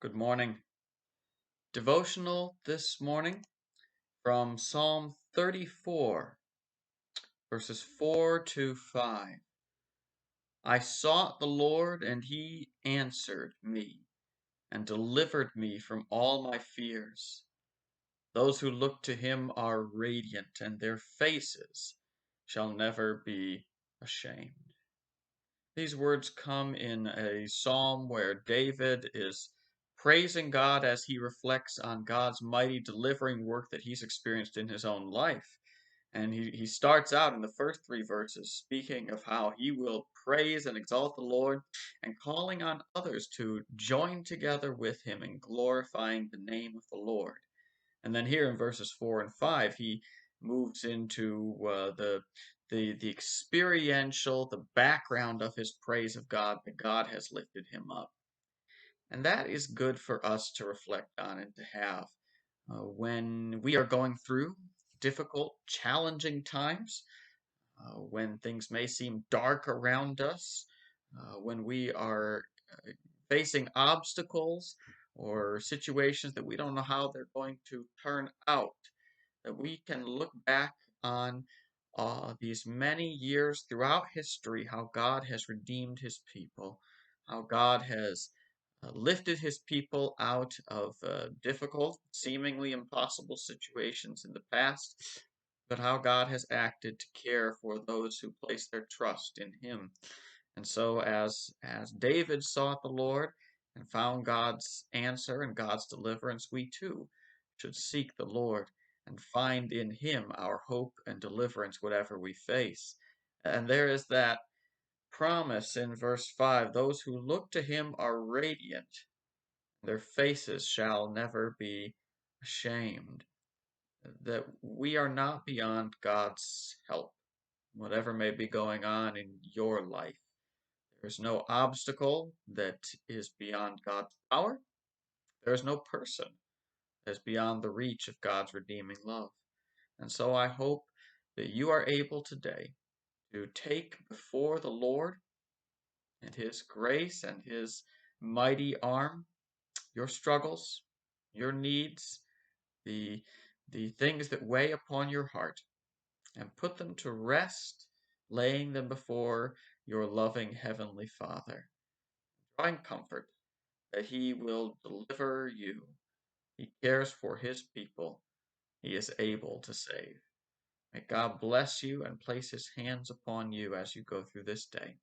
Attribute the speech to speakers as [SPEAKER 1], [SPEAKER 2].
[SPEAKER 1] Good morning. Devotional this morning from Psalm 34, verses 4 to 5. I sought the Lord, and he answered me and delivered me from all my fears. Those who look to him are radiant, and their faces shall never be ashamed. These words come in a psalm where David is praising God as he reflects on God's mighty delivering work that he's experienced in his own life. And he starts out in the first three verses speaking of how he will praise and exalt the Lord and calling on others to join together with him in glorifying the name of the Lord. And then here in verses 4 and 5, he moves into the experiential, the background of his praise of God, that God has lifted him up. And that is good for us to reflect on and to have when we are going through difficult, challenging times, when things may seem dark around us, when we are facing obstacles or situations that we don't know how they're going to turn out, that we can look back on these many years throughout history, how God has redeemed his people, how God has lifted his people out of difficult, seemingly impossible situations in the past, but how God has acted to care for those who place their trust in him. And so as David sought the Lord and found God's answer and God's deliverance, we too should seek the Lord and find in him our hope and deliverance whatever we face. And there is that promise in verse 5, those who look to him are radiant, their faces shall never be ashamed. That we are not beyond God's help, whatever may be going on in your life. There is no obstacle that is beyond God's power. There is no person that is beyond the reach of God's redeeming love. And so I hope that you are able today to take before the Lord and his grace and his mighty arm your struggles, your needs, the the things that weigh upon your heart, and put them to rest, laying them before your loving heavenly Father, drawing comfort that he will deliver you. He cares for his people. He is able to save. May God bless you and place his hands upon you as you go through this day.